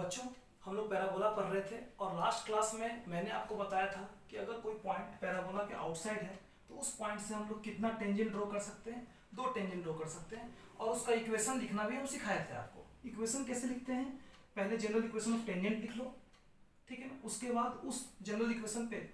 बच्चों, हम लोग पैराबोला पढ़ रहे थे और लास्ट क्लास में मैंने आपको बताया था कि अगर कोई पॉइंट पैराबोला के आउटसाइड है तो उस पॉइंट से हम लोग कितना टेंजेंट ड्रॉ कर सकते हैं, 2 टेंजेंट ड्रॉ कर सकते हैं। और उसका इक्वेशन लिखना भी हम सिखाए थे आपको। इक्वेशन कैसे लिखते हैं, पहले जनरल इक्वेशन ऑफ टेंजेंट लिख लो, ठीक है ना। उसके बाद उस जनरल इक्वेशन पे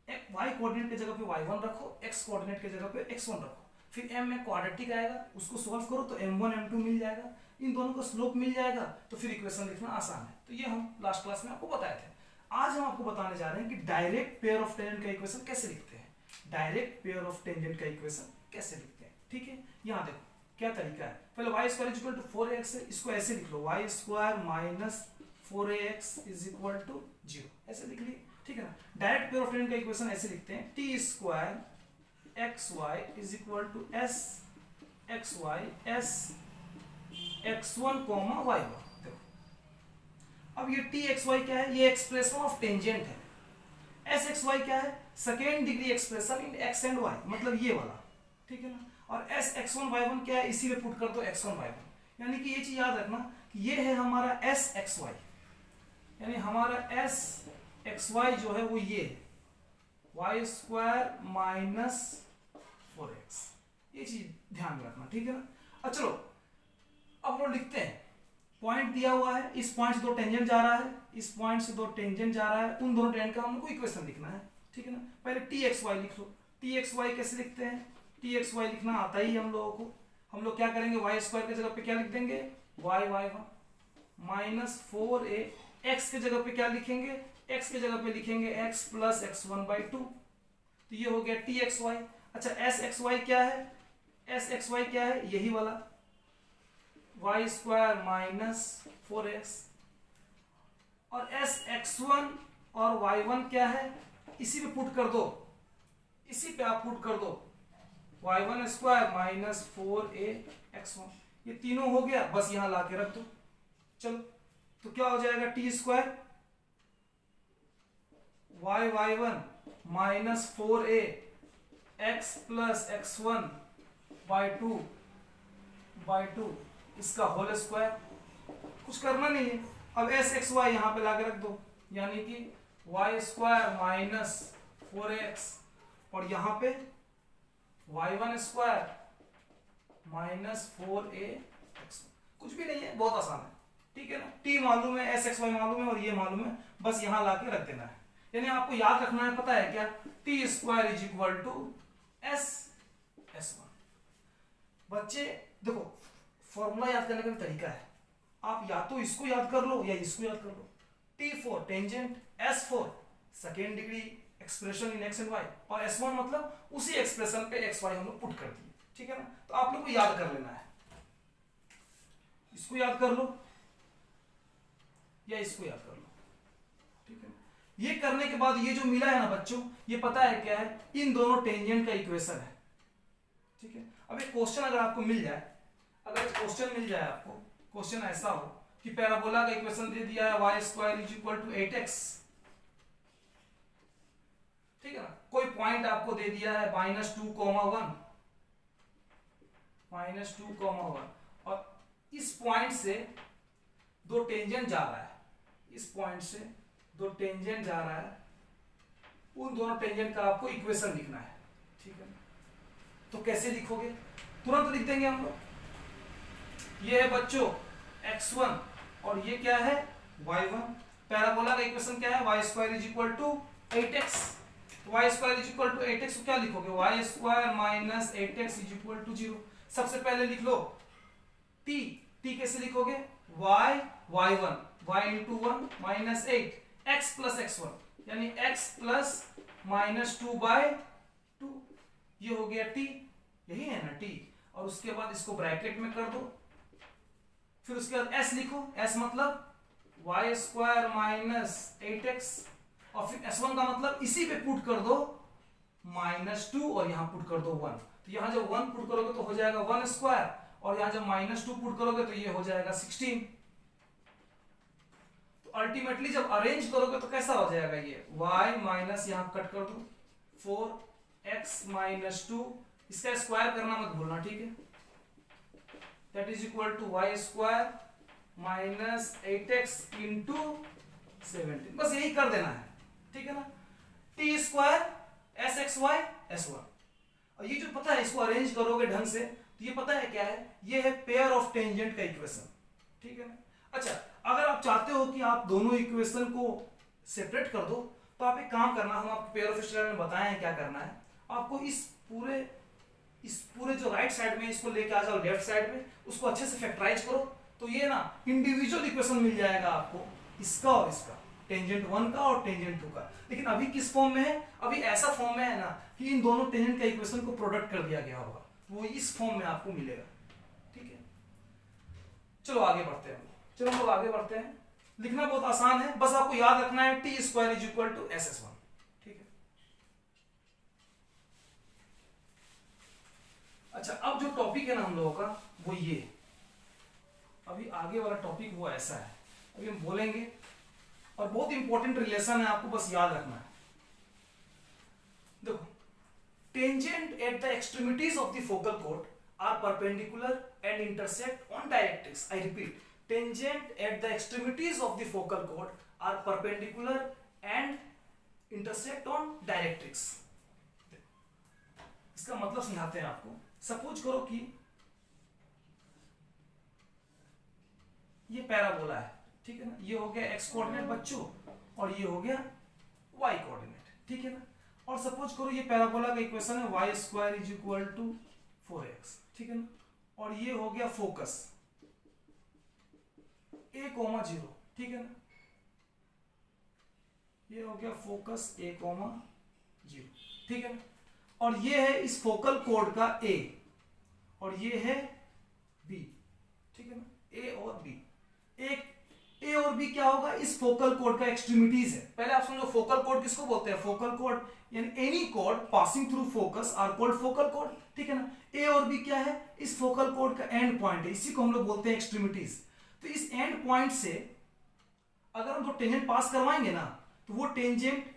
y कोऑर्डिनेट की जगह पे y1 रखो, x कोऑर्डिनेट की जगह पे x1 रखो, फिर m में क्वाड्रेटिक आएगा, उसको सॉल्व करो तो m1 m2 मिल जाएगा, इन दोनों का स्लोप मिल जाएगा, तो फिर इक्वेशन लिखना आसान है। तो ये हम लास्ट क्लास में आपको बताए थे। आज हम आपको बताने जा रहे हैं कि डायरेक्ट पेयर ऑफ टेंजेंट का इक्वेशन कैसे लिखते हैं। डायरेक्ट पेयर ऑफ टेंजेंट का इक्वेशन कैसे लिखते हैं, ठीक है। यहाँ देखो क्या तरीका है। पहले y square is equal to 4ax है, इसको ऐसे लिख लो, y square minus 4ax is equal to 0, ऐसे लिख लिए, ठीक है ना। डायरेक्ट पेयर ऑफ टेंजेंट का इक्वेशन ऐसे लिखते हैं, t square xy is equal to s xy s x1 comma y1। देखो अब ये t xy क्या है, ये एक्सप्रेशन ऑफ टेंजेंट है। s xy क्या है, second degree expression in x and y, मतलब ये वाला, ठीक है ना। और s x1 y1 क्या है, इसी में पुट कर दो x1 y1। यानी कि ये चीज याद रखना कि ये है हमारा s xy, यानी हमारा s xy जो है वो ये y स्क्वायर माइनस 4x, ये चीज ध्यान में रखना, ठीक है ना। अब चलो अब लोग लिखते हैं, पॉइंट दिया हुआ है, इस पॉइंट से 2 टेंजेंट जा रहा है, इस पॉइंट से 2 टेंजेंट जा रहा है, उन दोनों टेंजेंट का हम लोग को इक्वेशन लिखना है, ठीक है ना। पहले टी एक्स वाई लिख लो। टी एक्स वाई कैसे लिखते हैं, टी एक्स वाई लिखना आता ही हम लोगों को। हम लोग क्या करेंगे, वाई स्क्वायर की जगह पे क्या लिख देंगे, y y one minus 4a, x की जगह पे क्या लिखेंगे, एक्स की जगह पे लिखेंगे x plus x one by two, तो ये हो गया टी एक्स वाई। अच्छा एस एक्स वाई क्या है, एस एक्स वाई क्या है, यही वाला y स्क्वायर माइनस 4x, और एस एक्स वन और y1 क्या है, इसी पे पुट कर दो, इसी पे आप पुट कर दो, y1 स्क्वायर माइनस 4ax1, ये तीनों हो गया, बस यहां ला के रख दो। चलो तो क्या हो जाएगा, T square y1 minus 4a x plus x1 by two इसका होल स्क्वायर, कुछ करना नहीं है। अब एस एक्स वाई यहाँ पे लाके रख दो, यानी कि वाई स्क्वायर माइनस 4x, और यहाँ पे y1 स्क्वायर माइनस 4ax, कुछ भी नहीं है, बहुत आसान है, ठीक है ना। t मालूम है, एस एक्स वाई मालूम है, और ये मालूम है, बस यहाँ लाके रख देना है। यानी आपको याद रखना है, पता है क्या, t square is equal to s s one. बच्चे देखो फॉर्मूला याद करने का भी तरीका है, आप या तो इसको याद कर लो या इसको याद कर लो। T4 tangent, S4 second degree expression in x and y, और S1 मतलब उसी एक्सप्रेशन पे x y हम लोग पुट कर दिए, ठीक है ना। तो आप लोग को याद कर लेना है, इसको याद कर लो या इसको याद कर लो, ठीक है। ये करने के बाद ये जो मिला है ना बच्चों, ये पता है क्या है, इन दोनों टेंजेंट का इक्वेशन है, ठीक है। अब एक क्वेश्चन अगर आपको मिल जाए, अगर क्वेश्चन मिल जाए आपको, क्वेश्चन ऐसा हो कि पैराबोला का इक्वेशन दे दिया है y square is equal to 8x, ठीक है ना। कोई पॉइंट आपको दे दिया है माइनस 2 कॉमा 1, माइनस 2 कॉमा 1, और इस पॉइंट से 2 टेंजेंट जा रहा है, इस पॉइंट से 2 टेंजेंट जा रहा है, उन दोनों टेंजेंट का आपको इक्वेशन लिखना है, ठीक है। तो कैसे लिखोगे, तुरंत लिख देंगे हम लोग। ये है बच्चों x1 और ये क्या है y1। पैराबोला का इक्वेशन क्या है, y square is equal to 8x, y square is equal to 8x, तो क्या लिखोगे, y square minus 8x is equal to 0। सबसे पहले लिख लो t, t कैसे लिखोगे, y y1 y into 1 minus 8 x plus x1, यानी x प्लस माइनस 2 बाय 2, ये हो गया t, यही है ना t। और उसके बाद इसको ब्रैकेट में कर दो, फिर उसके बाद s लिखो, s मतलब y स्क्वायर माइनस 8x, और फिर s1 का मतलब इसी पे पुट कर दो माइनस 2, और यहां पुट कर दो 1, तो यहां जब 1 पुट करोगे तो हो जाएगा 1 स्क्वायर, और यहां जब माइनस 2 पुट करोगे तो ये हो जाएगा 16। तो अल्टीमेटली जब अरेंज करोगे तो कैसा हो जाएगा, ये y माइनस यहां कट कर दो 4x माइनस 2, इसका स्क्वायर करना मत भूलना, ठीक है। That is equal to y square minus 8x into 17, बस यही कर देना है, ठीक है ना। T square s x y s one, और ये जो पता है इसको अरेंज करोगे ढंग से तो ये पता है क्या है, ये है पेयर ऑफ टेंजेंट का इक्वेशन, ठीक है ना। अच्छा, अगर आप चाहते हो कि आप दोनों इक्वेशन को सेपरेट कर दो तो आप एक काम करना, हम आपको पेयर ऑफ स्टेलर में बताए हैं क्या करना है। आपको इस पूरे जो राइट साइड में इसको लेके आ जाओ लेफ्ट साइड में, उसको अच्छे से फैक्टराइज करो तो ये ना इंडिविजुअल इक्वेशन मिल जाएगा आपको, इसका और इसका, टेंजेंट 1 का और टेंजेंट 2 का। लेकिन अभी किस फॉर्म में है, अभी ऐसा फॉर्म में है ना कि इन दोनों टेंजेंट का इक्वेशन को प्रोडक्ट कर दिया गया होगा, वो इस फॉर्म में आपको मिलेगा, ठीक है। चलो आगे बढ़ते हैं, चलो हम लोग आगे बढ़ते हैं। लिखना बहुत आसान है, बस आपको याद रखना है t square is equal to s s one, ठीक है। अच्छा, अब जो टॉपिक है ना हम लोगों का वो ये, अभी आगे वाला टॉपिक वो ऐसा है, अभी हम बोलेंगे और बहुत इंपॉर्टेंट रिलेशन है, आपको बस याद रखना है। देखो, tangent at the extremities of the focal code are perpendicular and intersect on directrix. I repeat, tangent at the extremities of the focal code are perpendicular and intersect on directrix. इसका मतलब समझाते हैं आपको। सपोज करो कि ये parabola है, ठीक है ना, ये हो गया एक्स कोऑर्डिनेट बच्चों और ये हो गया वाई कोऑर्डिनेट, ठीक है ना। और सपोज करो ये पैराबोला का इक्वेशन है y square is equal to 4x, ठीक है ना। और ये हो गया फोकस a, 0, ठीक है ना, ये हो गया फोकस a, 0, ठीक है ना। और ये है इस फोकल कोड का a और ये है b, ठीक है ना, a और b। एक a और b क्या होगा, इस फोकल कोड का एक्सट्रीमिटीज है। पहले आप समझो फोकल कोड किसको बोलते हैं, फोकल कोड यानी any code passing through focus are called focal code, ठीक है ना। a और b क्या है, इस फोकल कोड का एंड पॉइंट है, इसी को हम लोग बोलते हैं एक्सट्रीमिटीज। तो इस एंड पॉइंट से अगर हम दो टेंजेंट पास करवाएंगे ना तो वो टेंजेंट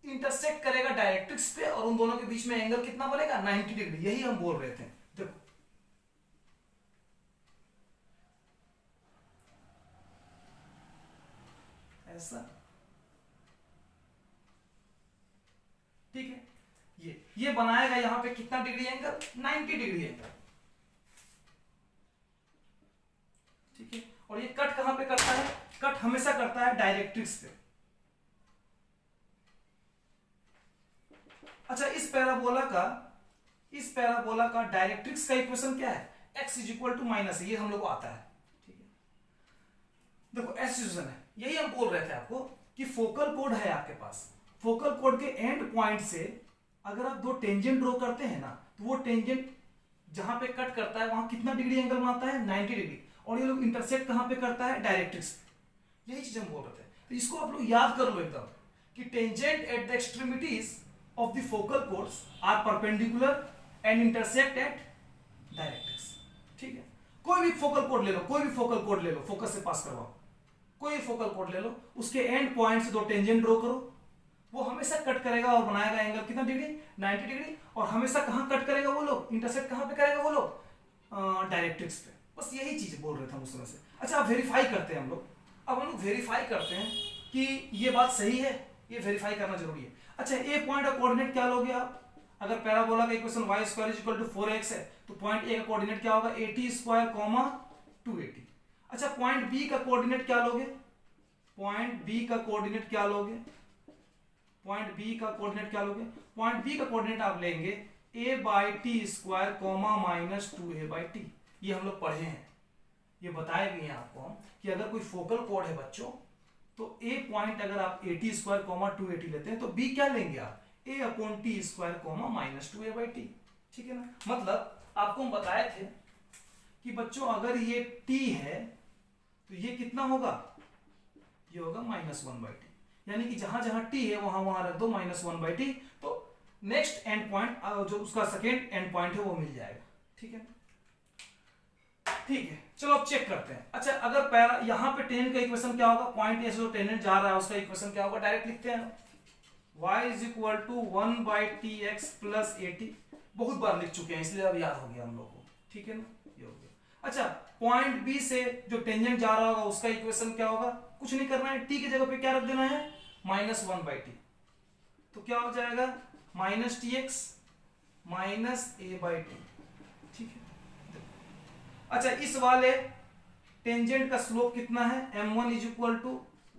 इंटरसेक्ट करेगा डायरेक्ट्रिक्स पे और उन दोनों के बीच में एंगल कितना बनेगा, 90 डिग्री। यही हम बोल रहे थे। देखो ऐसा, ठीक है, ये बनाएगा यहां पे कितना डिग्री एंगल, 90 डिग्री एंगल, ठीक है। और ये कट कहां पे करता है, कट हमेशा करता है डायरेक्ट्रिक्स पे। अच्छा, इस पैराबोला का डायरेक्ट्रिक्स का इक्वेशन क्या है, x is equal to minus, ये हम लोग को आता है, ठीक है। देखो एस सिचुएशन है, यही हम बोल रहे थे आपको कि फोकल कोड है आपके पास, फोकल कोड के एंड पॉइंट से अगर आप दो टेंजेंट ड्रॉ करते हैं ना तो वो टेंजेंट जहां पे कट करता है वहां कितना डिग्री एंगल बनाता है, 90 डिग्री। और ये लोग इंटरसेक्ट कहां पे करता है, डायरेक्ट्रिक्स पे। यही चीज हम बोल रहे थे। तो इसको आप लोग याद कर लो एकदम कि tangent at the extremities of the focal chords are perpendicular and intersect at directrix, ठीक है। कोई भी फोकल कोड ले लो, कोई भी फोकल कोड ले लो, फोकस से पास करवाओ, कोई भी फोकल कोड ले लो, उसके एंड पॉइंट से दो टेंजेंट ड्रॉ करो, वो हमेशा कट करेगा और बनाएगा एंगल कितना डिग्री, 90 डिग्री। और हमेशा कहां कट करेगा वो लोग, इंटरसेक्ट कहां पे करेगा वो लोग, डायरेक्ट्रिक्स पे। बस यही चीज बोल रहे थे हम उस समय से। अच्छा, अब वेरीफाई करते हैं हम लोग, अब हम लोग वेरीफाई करते हैं कि ये बात सही है, ये वेरीफाई करना जरूरी है। अच्छा, ए पॉइंट का कोऑर्डिनेट क्या लोगे आप, अगर पैराबोला का equation y square is equal to 4x है तो पॉइंट ए का कोऑर्डिनेट क्या होगा, 80 स्क्वायर 280। अच्छा, पॉइंट बी का कोऑर्डिनेट क्या लोगे, पॉइंट बी का कोऑर्डिनेट क्या लोगे, पॉइंट बी का कोऑर्डिनेट क्या लोगे, पॉइंट बी का कोऑर्डिनेट आप लेंगे a/t स्क्वायर -2a/t। ये हम लोग पढ़े हैं, ये बताए भी हैं आपको हम कि अगर कोई फोकल कोड है बच्चों तो a पॉइंट अगर आप 80 स्क्वायर 280 लेते हैं तो b क्या लेंगे आप, a/t स्क्वायर -2a/t, ठीक है ना। मतलब आपको हम बताए थे कि बच्चों अगर ये t है तो ये कितना होगा, ये होगा -1/t, यानी कि जहां जहां t है वहां वहां रख दो -1/t, तो नेक्स्ट एंड पॉइंट जो उसका सेकेंड एंड पॉइंट है वो मिल जाएगा, ठीक है। ठीक है, चलो अब चेक करते हैं। अच्छा, अगर पैरा यहां पे टेंजेंट का इक्वेशन क्या होगा, पॉइंट ए से जो टेंजेंट जा रहा है उसका इक्वेशन क्या होगा, डायरेक्ट लिखते हैं y is equal to 1/tx plus 80। बहुत बार लिख चुके हैं इसलिए अब याद हो गया हम लोग को, ठीक है ना, ये हो गया। अच्छा, पॉइंट बी से जो टेंजेंट जा रहा होगा उसका इक्वेशन क्या होगा, कुछ नहीं करना है, टी की जगह पे क्या रख देना है, -1/t। तो क्या हो जाएगा, -tx -a/t। ठीक है। अच्छा, इस वाले टेंजेंट का स्लोप कितना है, m1 =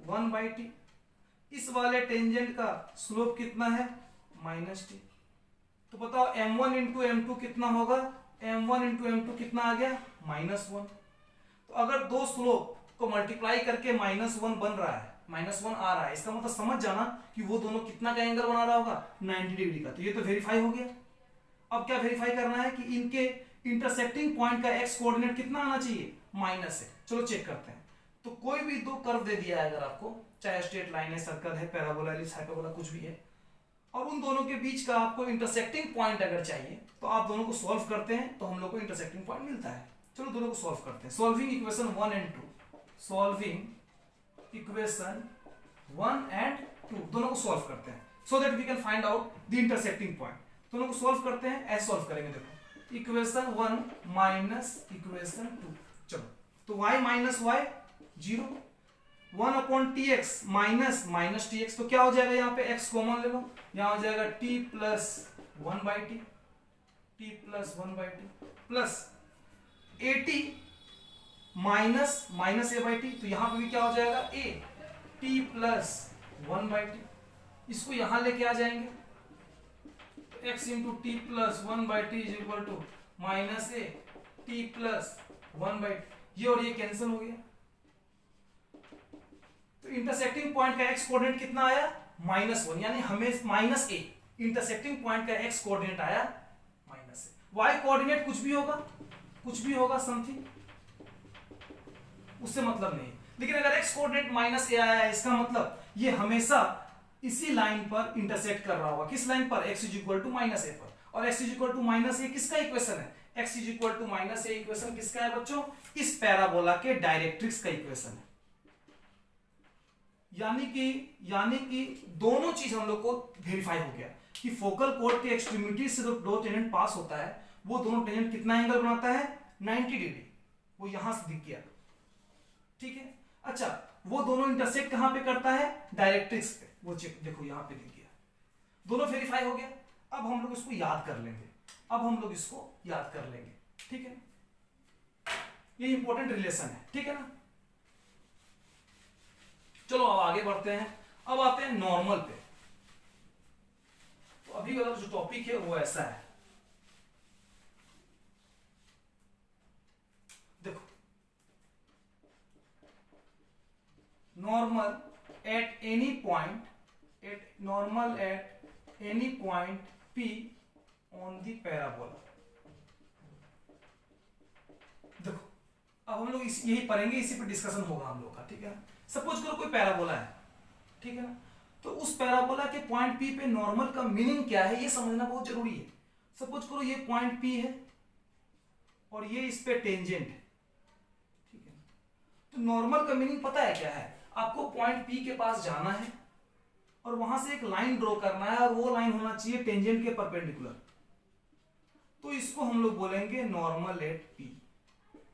1/t। इस वाले टेंजेंट का स्लोप कितना है, -t। तो बताओ m1 × m2 कितना होगा, m1 × m2 कितना आ गया, -1। तो अगर दो स्लोप को मल्टीप्लाई करके -1 बन रहा है, -1 आ रहा है, इसका मतलब समझ जाना कि वो दोनों कितना का एंगल बना रहा होगा, 90 डिग्री का। तो ये तो वेरीफाई हो गया। अब क्या वेरीफाई करना है कि इनके इंटरसेक्टिंग पॉइंट का एक्स कोऑर्डिनेट कितना आना चाहिए, माइनस है। चलो चेक करते हैं। तो कोई भी दो कर्व दे दिया है अगर आपको, चाहे स्ट्रेट लाइन है, सर्कल है, पैराबोला, एलिप्स, हाइपरबोला, कुछ भी है, और उन दोनों के बीच का आपको इंटरसेक्टिंग पॉइंट अगर चाहिए तो आप दोनों को सॉल्व करते हैं तो हम लोग को इंटरसेक्टिंग पॉइंट मिलता है। चलो दोनों को सॉल्व करते हैं। Solving equation 1 and 2, solving equation 1 and 2 दोनों को सॉल्व करते हैं so that we can find out the intersecting point. दोनों को सॉल्व करते हैं, ऐसे सॉल्व करेंगे। देखो, इक्वेशन 1 माइनस इक्वेशन 2, चलो तो y minus y 0, 1/tx minus tx, तो क्या हो जाएगा, यहाँ पे x कॉमन ले लो, यहाँ हो जाएगा t plus 1/t, t plus 1/t plus at minus a/t, तो यहाँ पे भी क्या हो जाएगा, a t प्लस 1/t। इसको यहाँ लेके आ जाएंगे, तो x into t plus 1/t is equal to minus a t plus 1/t, ये और ये कैंसिल हो गया। तो इंटरसेक्टिंग पॉइंट का एक्स कोऑर्डिनेट कितना आया, -1, यानी हमें माइनस ए, इंटरसेक्टिंग पॉइंट का एक्स कोऑर्डिनेट आया -a। वाई कोऑर्डिनेट कुछ भी होगा समथिंग, उससे मतलब नहीं। लेकिन अगर एक्स कोऑर्डिनेट -a आया है, इसका मतलब ये हमेशा इसी लाइन पर इंटरसेक्ट कर रहा होगा। किस लाइन पर, x = -a पर। और x = -a किसका इक्वेशन है, x = -a इक्वेशन किसका है बच्चों, इस पैराबोला के डायरेक्ट्रिक्स का इक्वेशन है। यानी कि दोनों चीज हम लोग को वेरीफाई हो गया कि फोकल कोड के एक्सट्रीमिटी से जो दो टेंजेंट पास होता है, वो दोनों टेंजेंट कितना एंगल बनाता है, 90 डिग्री। वो यहां से दिख गया, ठीक है। अच्छा, वो दोनों इंटरसेक्ट कहां पे करता है, डायरेक्ट्रिक्स पे, वो चेक देखो यहां पे दिख गया, दोनों वेरीफाई हो गया। अब हम लोग इसको याद कर लेंगे, ठीक है। ये इंपॉर्टेंट रिलेशन है, ठीक है ना। चलो अब आगे बढ़ते हैं। अब आते हैं नॉर्मल पे। तो अभी वाला जो टॉपिक है वो ऐसा है, देखो, normal at any point P on the parabola. देखो, अब हम लोग यही पढ़ेंगे, इसी पे डिस्कशन होगा हम लोग का, ठीक है। सपोज करो कोई पैराबोला है, ठीक है ना, तो उस पैराबोला के पॉइंट P पे नॉर्मल का मीनिंग क्या है ये समझना बहुत जरूरी है। सपोज करो ये पॉइंट P है और ये इस पे टेंजेंट है, ठीक है। तो नॉर्मल का मीनिंग पता है क्या है, आपको पॉइंट P के पास जाना है और वहां से एक लाइन ड्रॉ करना है और वो लाइन होना चाहिए टेंजेंट के परपेंडिकुलर। तो इसको हम लोग बोलेंगे नॉर्मल एट P।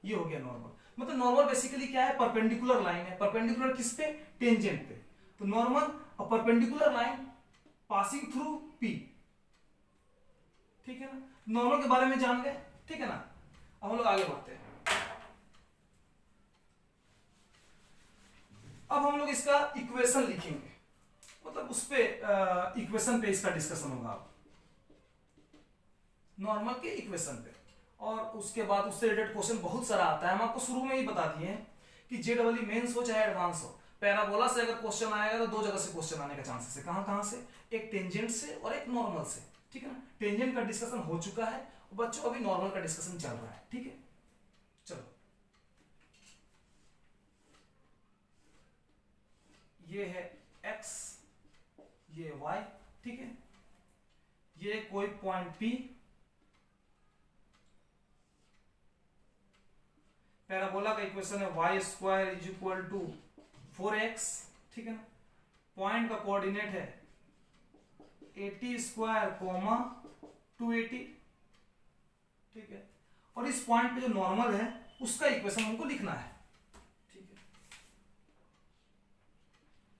ये हो गया नॉर्मल। मतलब नॉर्मल बेसिकली क्या है, परपेंडिकुलर लाइन है। परपेंडिकुलर किस पे, टेंजेंट पे। तो normal a perpendicular line passing through P, ठीक है ना। नॉर्मल के बारे में जान गए, ठीक है ना। अब हम लोग आगे बढ़ते हैं। अब हम लोग इसका इक्वेशन लिखेंगे, मतलब उस पे इक्वेशन पे इसका डिस्कशन होगा, नॉर्मल के इक्वेशन पे। और उसके बाद उससे रिलेटेड क्वेश्चन बहुत सारा आता है। हम आपको शुरू में ही बता दिए हैं कि जेडब्ल्यू मेंस हो चाहे एडवांस हो, पैराबोला से अगर क्वेश्चन आएगा तो दो जगह से क्वेश्चन आने का चांसेस है। कहां से, एक टेंजेंट से और एक नॉर्मल से, ठीक है ना। टेंजेंट का डिस्कशन हो चुका है बच्चों, अभी नॉर्मल का डिस्कशन चल रहा है, ठीक है। चलो, ये है x, ये y, ठीक है। ये कोई पॉइंट P, पैराबोला का इक्वेशन है y² = 4x, ठीक है ना। पॉइंट का कोऑर्डिनेट है 80², 280, ठीक है। और इस पॉइंट पे जो नॉर्मल है उसका इक्वेशन हमको लिखना है। ठीक है,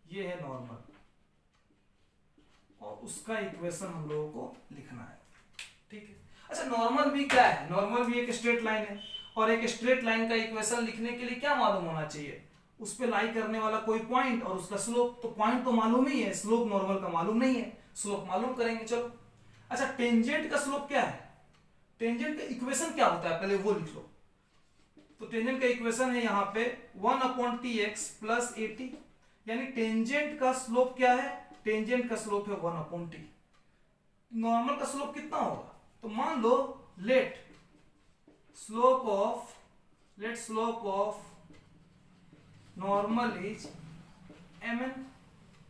ये है नॉर्मल और उसका इक्वेशन हम लोगों को लिखना है। ठीक है, अच्छा नॉर्मल भी क्या है? नॉर्मल भी एक स्ट्रेट लाइन है और एक स्ट्रेट लाइन का इक्वेशन लिखने के लिए क्या मालूम होना चाहिए? उस पे लाई करने वाला कोई पॉइंट और उसका स्लोप। तो पॉइंट तो मालूम ही है, स्लोप नॉर्मल का मालूम नहीं है, स्लोप मालूम करेंगे। चलो अच्छा, टेंजेंट का स्लोप क्या है? टेंजेंट का इक्वेशन क्या होता है पहले वो लिख लो। तो टेंजेंट का इक्वेशन है यहाँ पे 1/tx प्लस 80, यानी टेंजेंट का स्लोप क्या है? टेंजेंट का स्लोप है 1/t। नॉर्मल का स्लोप कितना होगा? तो मान लो let slope of normal is mn।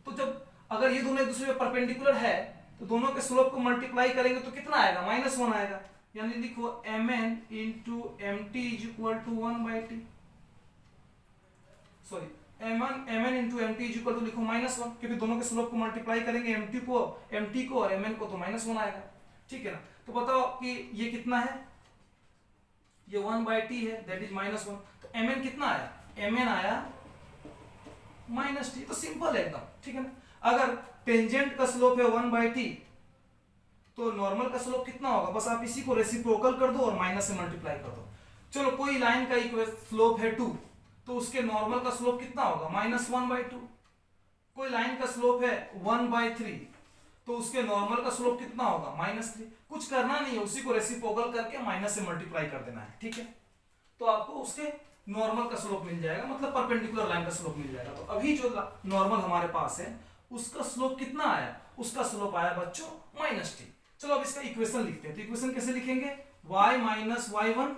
तो जब अगर ये दोनों एक दूसरे पे परपेंडिकुलर है तो दोनों के स्लोप को मल्टीप्लाई करेंगे तो कितना आएगा? -1 आएगा। यानी लिखो mn into mt is equal to 1/t। Sorry, mn into mt is equal to लिखो -1, क्योंकि दोनों के स्लोप को मल्टीप्लाई करेंगे mt को और mn को, तो -1 आएगा। ठीक है ना? तो बताओ कि ये कितना है? ये 1/t है, दैट इज -1। तो mn कितना आया? mn आया -t। तो सिंपल है एकदम। ठीक है ना? अगर टेंजेंट का स्लोप है 1/t तो नॉर्मल का स्लोप कितना होगा? बस आप इसी को रेसिप्रोकल कर दो और माइनस से मल्टीप्लाई कर दो। चलो कोई लाइन का स्लोप है 2 तो उसके नॉर्मल का स्लोप कितना होगा? -1/2। कोई लाइन का स्लोप है 1/3 तो उसके नॉर्मल का स्लोप कितना होगा? -3। कुछ करना नहीं है, उसी को रेसिप्रोकल करके माइनस से मल्टीप्लाई कर देना है। ठीक है, तो आपको उसके नॉर्मल का स्लोप मिल जाएगा, मतलब परपेंडिकुलर लाइन का स्लोप मिल जाएगा। तो अभी जो नॉर्मल हमारे पास है उसका स्लोप कितना आया? उसका स्लोप आया बच्चों -t। चलो अब इसका इक्वेशन लिखते हैं। तो इक्वेशन कैसे लिखेंगे? y minus y1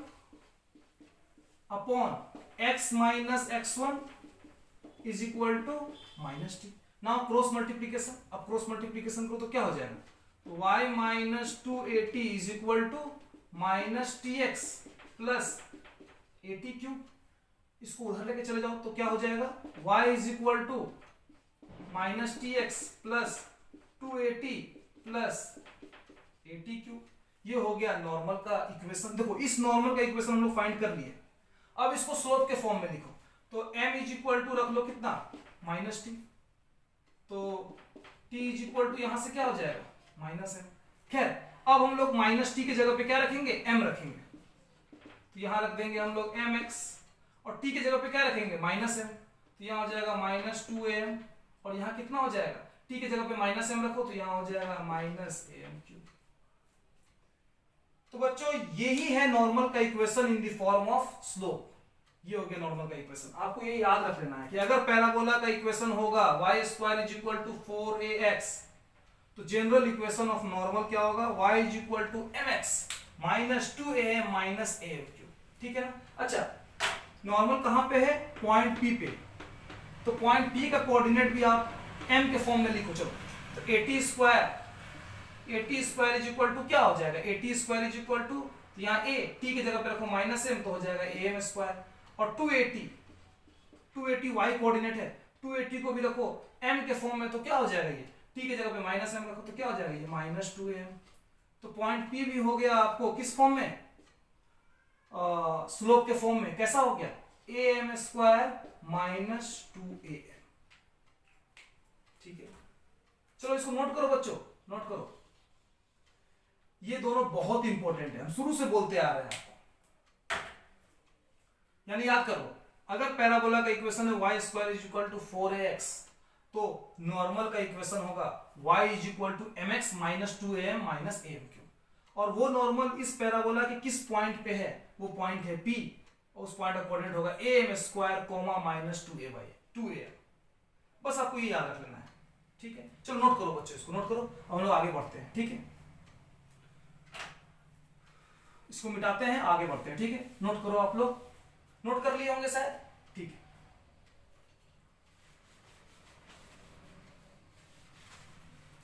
upon x minus x1 is equal to -t। Now cross multiplication. अब क्रॉस मल्टीप्लीकेशन करो तो क्या हो जाएगा? y minus 280 is equal to -tx plus 80 cube. इसको उधर लेके चले जाओ तो क्या हो जाएगा? y is equal to -tx plus 280 plus 80 cube. ये हो गया नॉर्मल का इक्वेशन। देखो इस नॉर्मल का इक्वेशन हम लोग फाइंड कर लिए। अब इसको स्लोप के फॉर्म में लिखो तो m इज इक्वल टू रख लो कितना? -t। तो t इज इक्वल टू यहां से क्या हो जाएगा? -m। खैर अब हम लोग -t की जगह पे क्या रखेंगे? m रखेंगे। तो यहां रख देंगे हम लोग mx और t की जगह पे क्या रखेंगे? -m। तो यहां हो जाएगा -2am और यहां कितना हो जाएगा? t की जगह पे -m रखो तो यहां हो जाएगा -am3। तो बच्चों यही है नॉर्मल का equation in the form of slope. ये हो गया नॉर्मल का इक्वेशन। आपको ये याद रख लेना है कि अगर पैराबोला का इक्वेशन होगा y² is equal to 4ax तो जनरल इक्वेशन ऑफ नॉर्मल क्या होगा? y is equal to mx minus 2am minus am3। ठीक है ना? अच्छा नॉर्मल कहां पे है? पॉइंट P पे। तो पॉइंट P का कोऑर्डिनेट भी आप m के फॉर्म में लिखो। चलो तो 80² इज इक्वल टू क्या हो जाएगा? 80² इज इक्वल टू यहाँ a t की जगह पे रखो -m तो हो जाएगा am² और 280 y कोऑर्डिनेट है। 280 को भी रखो m के फॉर्म में तो क्या हो जाएगा? ये t की जगह पे -m रखो तो क्या हो जाएगा? ये -2am। तो पॉइंट P भी हो गया आपको किस फॉर्म में? स्लोप के फॉर्म में। कैसा हो गया? am² -2am। ठीक है, चलो इसको नोट करो बच्चों, नोट करो। ये दोनों बहुत इंपॉर्टेंट है, हम शुरू से बोलते आ रहे हैं आपको। यानी याद करो, अगर पैराबोला का इक्वेशन है y² is equal to 4ax तो नॉर्मल का इक्वेशन होगा y is equal to mx minus 2am minus am3। और वो नॉर्मल इस पैराबोला के किस पॉइंट पे है? वो पॉइंट है P और उस पॉइंट का कोऑर्डिनेट होगा am² -2am। बस आपको ये याद रख लेना है। ठीक है, चलो नोट करो बच्चों, इसको नोट करो, हम लोग आगे बढ़ते हैं। ठीक है, इसको मिटाते हैं, आगे बढ़ते हैं। ठीक है, नोट करो, आप लोग नोट कर लिए होंगे शायद। ठीक है,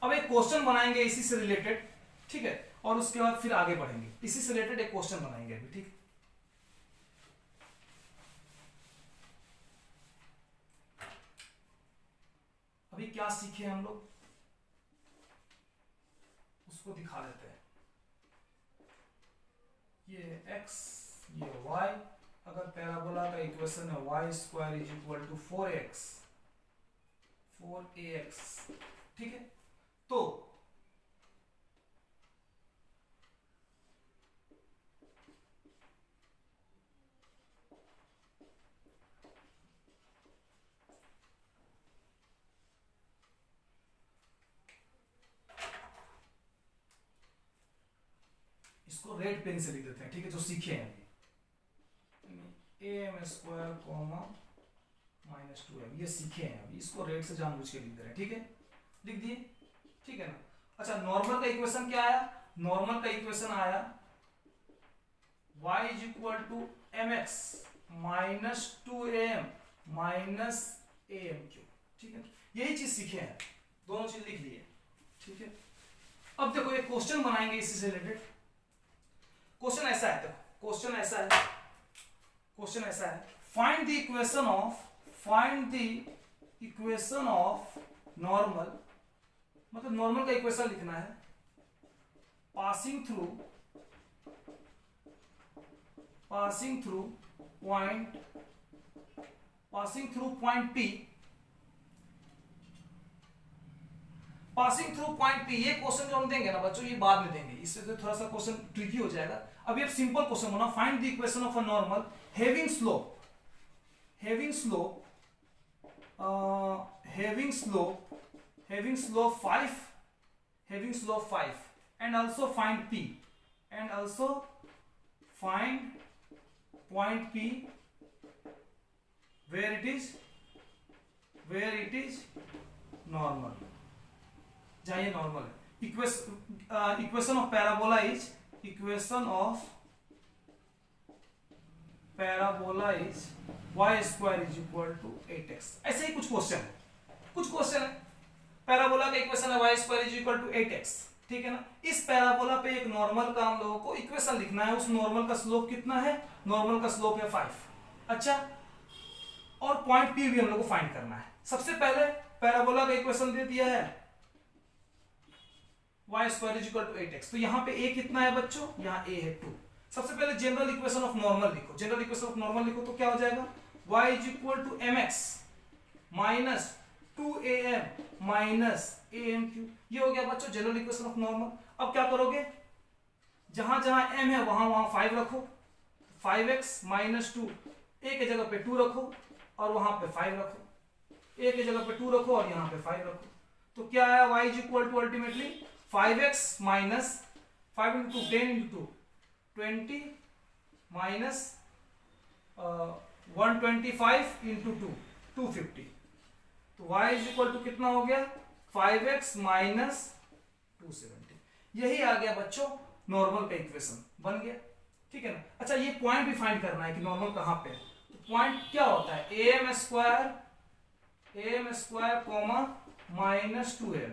अब एक क्वेश्चन बनाएंगे इसी से रिलेटेड। ठीक है, और उसके बाद फिर आगे बढ़ेंगे। इसी से रिलेटेड एक क्वेश्चन बनाएंगे अभी। ठीक है, अभी क्या सीखे हम लोग उसको दिखा देते हैं। ये x ये y, अगर पैराबोला का इक्वेशन है y square is equal to 4ax, ठीक है। तो इसको रेड पेन से लिख देते हैं, ठीक है, जो सीखे हैं अभी। am स्क्वायर कॉमा -2m, ये सीखे हैं अभी, इसको रेड से जानबूझ के लिख दे रहे हैं, ठीक है, लिख दिए, ठीक है ना। अच्छा, नॉर्मल का इक्वेशन क्या आया? नॉर्मल का इक्वेशन आया y is equal to mx -2am -am3, ठीक है। यही चीज सीखे हैं, दोनों चीज लिख लिए, ठीक है। अब देखो एक क्वेश्चन बनाएंगे इसी से रिलेटेड। क्वेश्चन ऐसा है, देखो क्वेश्चन ऐसा है, find the equation of normal, मतलब नॉर्मल का इक्वेशन लिखना है, passing through point P, passing through point P। ये क्वेश्चन जो हम देंगे ना बच्चों, ये बाद में देंगे, इससे तो थोड़ा सा क्वेश्चन ट्रिकी हो जाएगा। अभी अब सिंपल क्वेश्चन होना, find the equation of a normal having slope 5 and also find P and also find point P where it is normal, जहां ये नॉर्मल है। Equation of parabola is y square is equal to 8x। ऐसे ही कुछ question है, parabola का equation है y square is equal to 8x, ठीक है ना। इस पैराबोला पे एक नॉर्मल का हम लोगों को इक्वेशन लिखना है, उस नॉर्मल का स्लोप कितना है? नॉर्मल का स्लोप है 5। अच्छा, और पॉइंट P भी हम लोग को फाइंड करना है। सबसे पहले पैराबोला का इक्वेशन दे दिया है y square is equal to 8x, तो यहाँ पे a कितना है बच्चों? यहाँ a है 2। सबसे पहले जनरल इक्वेशन ऑफ नॉर्मल लिखो, तो क्या हो जाएगा? y is equal to mx minus 2am minus am3, ये हो गया बच्चों जनरल इक्वेशन ऑफ नॉर्मल। अब क्या करोगे? जहां जहां m है वहां 5 रखो, 5x माइनस 2, a के जगह पे 2 रखो और वहां पे 5 रखो, a के जगह पे 2 रखो और यहाँ पे 5 रखो, तो क्या आया? y is equal to ultimately 5x minus 5 into 10 into 20 minus 125 into 250, तो y इज इक्वल टू कितना हो गया? 5x minus 270। यही आ गया बच्चों नॉर्मल का इक्वेशन, बन गया, ठीक है ना। अच्छा, ये पॉइंट भी फाइंड करना है कि नॉर्मल कहां पे है। तो पॉइंट क्या होता है? am square comma minus 2am,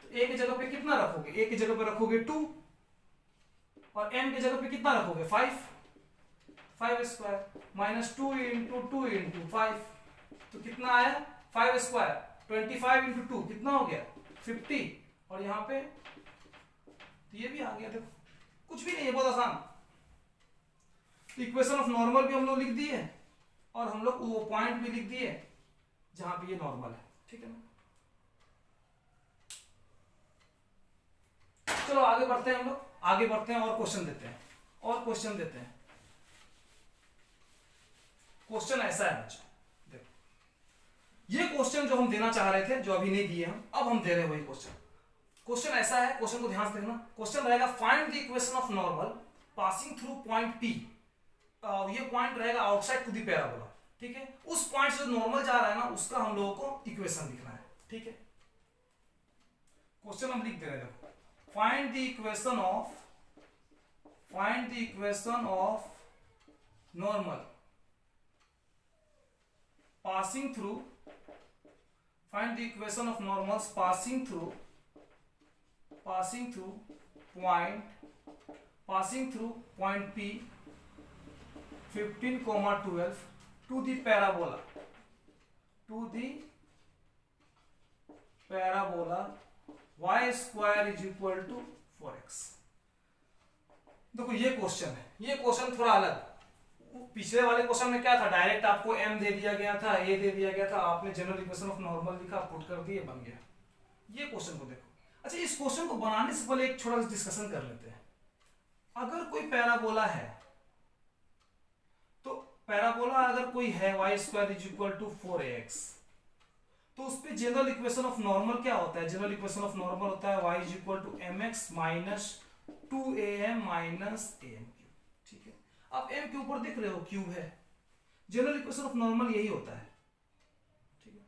तो a की जगह पे कितना रखोगे? a की जगह पे रखोगे 2 और m की जगह पे कितना रखोगे? 5 स्क्वायर माइनस 2 इंटू 5, तो कितना आया? 5 स्क्वायर 25 इंटू 2 कितना हो गया? 50, और यहाँ पे तो ये भी आ गया। देखो कुछ भी नहीं है, बहुत आसान। इक्वेशन ऑफ नॉर्मल भी हम लोग लिख दिए और हम लोग वो पॉइंट भी लिख दिए जहां पे ये नॉर्मल है, ठीक है ना। चलो आगे बढ़ते हैं, हम लोग आगे बढ़ते हैं और क्वेश्चन देते हैं, क्वेश्चन ऐसा है बच्चों, देखो ये क्वेश्चन जो हम देना चाह रहे थे, जो अभी नहीं दिए हम, अब हम दे रहे हैं वही क्वेश्चन ऐसा है। क्वेश्चन को ध्यान से देखना। क्वेश्चन रहेगा find the equation of normal passing through point P। ये पॉइंट रहेगा आउटसाइड टू द पैराबोला, ठीक है। उस पॉइंट से नॉर्मल जा रहा है ना, उसका हम लोगों को इक्वेशन लिखना है, ठीक है। क्वेश्चन हम लिख दे रहे हैं, देखो find the equation of normal passing through, find the equation of normals passing through point P 15, 12 to the parabola y square is equal to 4x। देखो ये क्वेश्चन है, ये क्वेश्चन थोड़ा अलग, पिछले वाले क्वेश्चन में क्या था, डायरेक्ट आपको m दे दिया गया था, a दे दिया गया था, आपने जनरल इक्वेशन ऑफ नॉर्मल लिखा, पुट कर दिए, बन गया। ये क्वेश्चन को देखो। अच्छा, इस क्वेश्चन को बनाने से पहले एक छोटा सा डिस्कशन कर लेते हैं। अगर कोई पैराबोला है, तो पैराबोला अगर कोई है y square is equal to 4ax, तो उस पे जनरल इक्वेशन ऑफ नॉर्मल क्या होता है? जनरल इक्वेशन ऑफ नॉर्मल होता है y is equal to mx minus 2am minus am cube. ठीक है, आप m के ऊपर देख रहे हो क्यूब है, जनरल इक्वेशन ऑफ नॉर्मल यही होता है। ठीक है,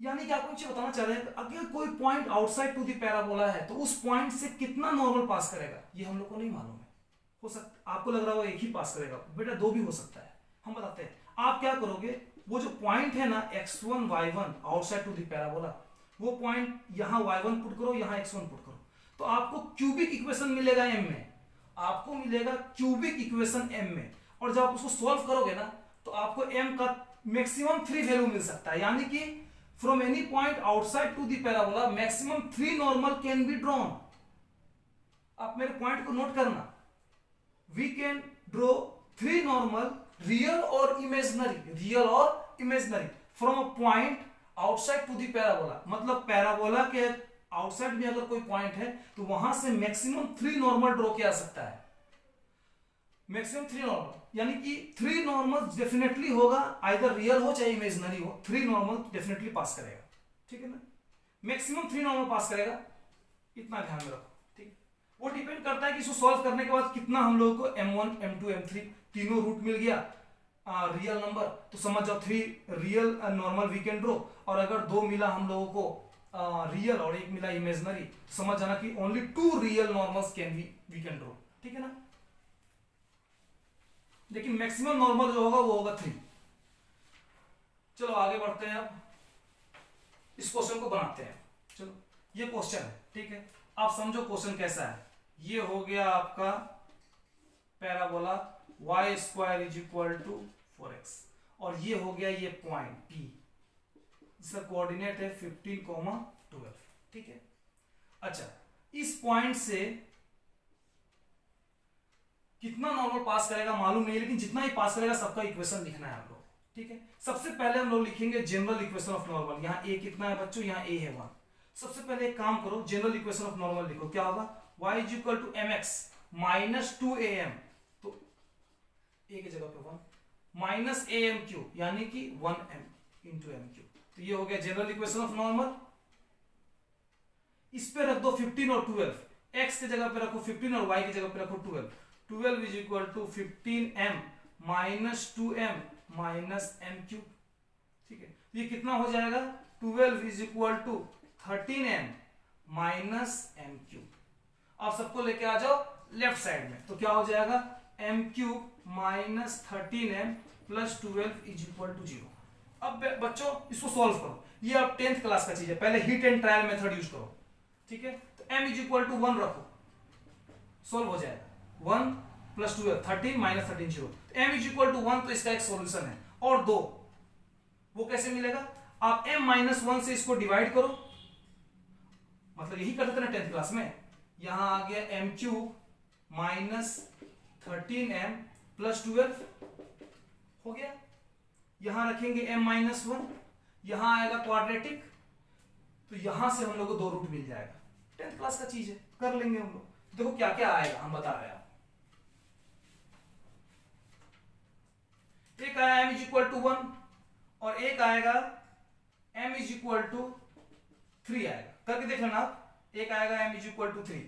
यानी कि आपको मुझे बताना चाह रहे हैं अगर कोई point outside to the parabola है तो उस पॉइंट से कितना नॉर्मल पास करेगा, ये हम लोग को नहीं मालूम है। हो सकता आपको लग रहा है वो एक ही पास करेगा, बेटा दो भी हो सकता है, हम बताते हैं। आप क्या करोगे, वो जो पॉइंट है ना x1 y1 outside to the parabola, वो पॉइंट यहाँ y1 पुट करो, यहाँ x1 पुट करो, तो आपको क्यूबिक इक्वेशन मिलेगा m में, आपको मिलेगा क्यूबिक इक्वेशन m में। और जब आप उसको सॉल्व करोगे ना तो आपको m का मैक्सिमम 3 वैल्यू मिल सकता है, यानी कि from any point outside to the parabola maximum 3 normal can be drawn. आप मेरे पॉइंट को नोट करना, we can draw 3 normal real और imaginary from a point outside to the parabola. मतलब पैराबोला के आउटसाइड में अगर कोई पॉइंट है तो वहां से मैक्सिमम 3 नॉर्मल ड्रॉ किया जा सकता है, मैक्सिमम 3 नॉर्मल, यानी कि 3 नॉर्मल डेफिनेटली होगा, आइदर रियल हो चाहे इमेजिनरी हो, 3 नॉर्मल डेफिनेटली पास करेगा। ठीक है ना, मैक्सिमम 3 नॉर्मल पास करेगा, इतना ध्यान में रखो। ठीक, वो डिपेंड करता है कि इसको सॉल्व करने के बाद कितना हम लोगों को m1 m2 m3 तीनों रूट मिल गया रियल नंबर, तो समझ जाओ 3 real normal we can draw, और अगर 2 मिला हम लोगों को रियल और 1 मिला इमेजिनरी, तो समझ जाना कि only 2 real normals can we can draw. ठीक है ना, लेकिन मैक्सिमम नॉर्मल जो होगा वो होगा 3। चलो आगे बढ़ते हैं, अब इस क्वेश्चन को बनाते हैं। चलो, ये क्वेश्चन है, ठीक है, आप समझो क्वेश्चन कैसा है। ये हो गया आपका parabola y square is equal to 4x, और ये हो गया ये पॉइंट P, जिसका कोऑर्डिनेट है 15,12। ठीक है, अच्छा, इस पॉइंट से कितना नॉर्मल पास करेगा मालूम नहीं, लेकिन जितना ही पास करेगा सबका इक्वेशन लिखना है हम लोग। ठीक है, सबसे पहले हम लोग लिखेंगे जनरल इक्वेशन ऑफ नॉर्मल। यहाँ a कितना है बच्चों, यहाँ a है 1। सबसे पहले एक काम करो, जनरल इक्वेशन ऑफ नॉर्मल लिखो, क्या होगा, y is equal to mx minus 2am, तो a की जगह पे 1 माइनस am क्यूब, यानी कि 1m इंटू m क्यूब। तो ये हो गया जनरल इक्वेशन ऑफ नॉर्मल। इस पे रख दो 15 और 12, x की जगह पे रखो 15 और y की जगह पे रखो 12। 12 is equal to 15m minus 2m minus m cube. ठीक है, ये कितना हो जाएगा, 12 is equal to 13m minus m cube. आप सबको लेके आ जाओ लेफ्ट साइड में, तो क्या हो जाएगा, m cube minus 13m plus 12 is equal to 0। अब बच्चों इसको सॉल्व करो, ये अब 10th क्लास का चीज है, पहले hit and trial method use करो। ठीक है, तो m इज इक्वल टू 1 रखो, सॉल्व हो जाएगा। 1 plus 12 13 minus 13 0, m is equal to 1, तो इसका एक सॉल्यूशन है। और 2, वो कैसे मिलेगा, आप m माइनस 1 से इसको डिवाइड करो, मतलब यही करते थे ना 10th क्लास में। यहां आ गया m cube minus 13m plus 12 हो गया, यहां रखेंगे m माइनस 1, यहां आएगा क्वाड्रेटिक, तो यहां से हम लोग को 2 रूट मिल जाएगा। 10th क्लास का चीज है, कर लेंगे हम लोग। देखो क्या क्या आएगा, हम बता रहे हैं। एक आया m इज इक्वल टू 1 और एक आएगा m इज इक्वल टू 3 आएगा, करके देख लेना आप। एक आएगा m is equal to 3,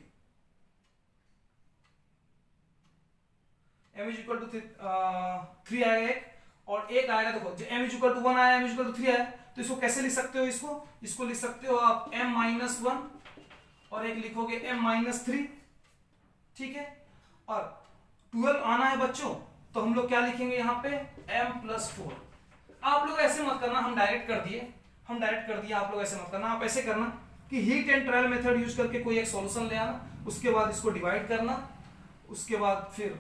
m is equal to 3 आएगा एक, और एक आएगा, देखो m इज इक्वल टू 1 आया, m इज इक्वल टू 3 आया, तो इसको कैसे लिख सकते हो, इसको लिख सकते हो आप m माइनस 1 और एक लिखोगे m माइनस 3। ठीक है, और 12 आना है बच्चों, तो हम लोग क्या लिखेंगे यहाँ पे m प्लस 4। आप लोग ऐसे मत करना, हम डायरेक्ट कर दिए, आप लोग ऐसे मत करना। आप ऐसे करना कि heat and trial method use करके कोई एक सॉल्यूशन ले आना, उसके बाद इसको डिवाइड करना, उसके बाद फिर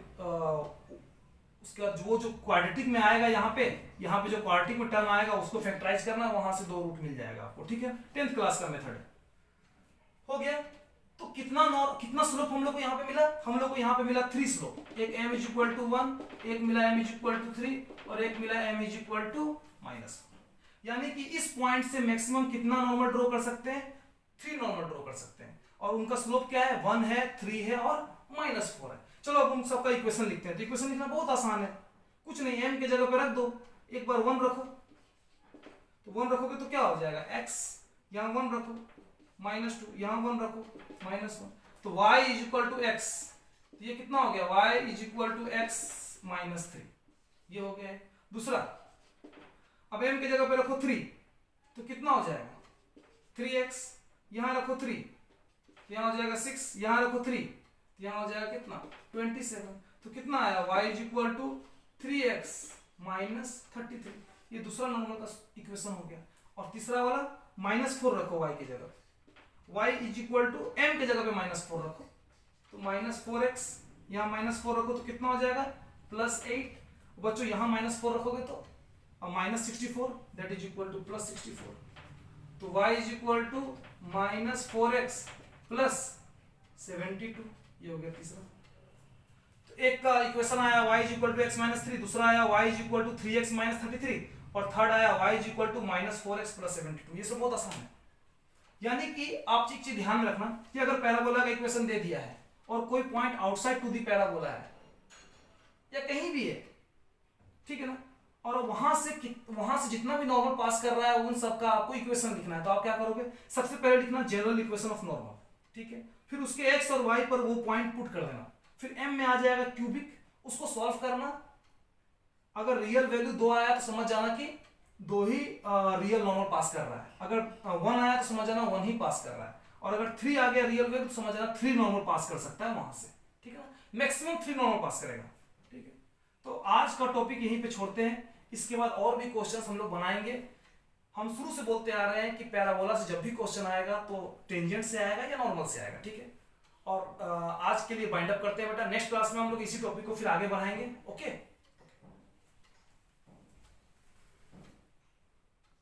उसके बाद वो जो क्वाड्रेटिक में आएगा यहाँ पे जो क्वाड्रेटिक में टर्म आएगा उसको फैक्टराइज करना, वहां से 2 रूट मिल जाएगा आपको। ठीक है, 10th क्लास का मेथड हो गया। तो कितना स्लोप हम लोग को यहाँ पे मिला? हम लोग को यहाँ पे मिला 3 स्लोप, एक m इज इक्वल टू 1, एक मिला m इज इक्वल टू 3 और एक मिला m इज इक्वल टू -1। यानी कि इस पॉइंट से मैक्सिमम कितना नॉर्मल ड्रॉ कर सकते हैं? 3 नॉर्मल ड्रॉ कर सकते हैं। और उनका स्लोप क्या है? 1 है, 3 है और -4 है। चलो अब उन सबका इक्वेशन लिखते हैं। तो इक्वेशन लिखना बहुत आसान है, कुछ नहीं, m के जगह पे रख दो, एक बार 1 रखो, तो 1 रखोगे तो क्या हो जाएगा? x, यहाँ 1 रखो, -2, यहाँ 1 रखो, -1, तो y is equal to x, तो ये कितना हो गया? y is equal to x -3, ये हो गया। दूसरा, अब m के जगह पे रखो 3, तो कितना हो जाएगा? 3x, यहाँ रखो 3, तो यहाँ हो जाएगा 6, यहाँ रखो 3, तो यहाँ हो जाएगा कितना? 27, तो कितना आया? y is equal to 3x -33, ये दूसरा नॉर्मल का इक्वेशन हो गया। और तीसरा वाला -4 रखो y की जगह, y is equal to m के जगह पे -4 रखो, तो -4x, यहाँ -4 रखो तो कितना हो जाएगा? +8। बच्चों यहाँ -4 रखोगे तो -64, दैट इज इक्वल टू +64, तो y is equal to -4x +72, ये हो गया तीसरा। तो एक का इक्वेशन आया y is equal to x -3, दूसरा आया y is equal to 3x -33 और थर्ड आया y is equal to -4x +72। ये सब बहुत आसान है। यानी कि आप एक चीज ध्यान में रखना कि अगर पैराबोला का इक्वेशन दे दिया है और कोई point outside to the parabola है या कहीं भी है, ठीक है ना, और वहां से जितना भी नॉर्मल पास कर रहा है उन सब का आपको इक्वेशन लिखना है, तो आप क्या करोगे? सबसे पहले लिखना जनरल इक्वेशन ऑफ नॉर्मल, ठीक है, फिर उसके x और y पर वो पॉइंट पुट कर देना, फिर m में आ जाएगा क्यूबिक, उसको सॉल्व करना। अगर रियल वैल्यू 2 आया तो समझ जाना कि 2 ही रियल नॉर्मल पास कर रहा है, अगर 1 आया तो समझ जाना 1 ही पास कर रहा है, और अगर 3 आ गया रियल वैल्यू तो समझ जाना 3 नॉर्मल पास कर सकता है वहां से, ठीक है ना, मैक्सिमम 3 नॉर्मल पास करेगा, ठीक है। तो आज का टॉपिक यहीं पे छोड़ते हैं, इसके बाद और भी क्वेश्चंस हम लोग बनाएंगे। हम शुरू से बोलते आ रहे हैं कि पैराबोला से जब भी क्वेश्चन आएगा तो टेंजेंट से आएगा या नॉर्मल से आएगा, ठीक है। और आज के लिए बाइंड अप करते हैं बेटा, नेक्स्ट क्लास में हम लोग इसी टॉपिक को फिर आगे बढ़ाएंगे। ओके।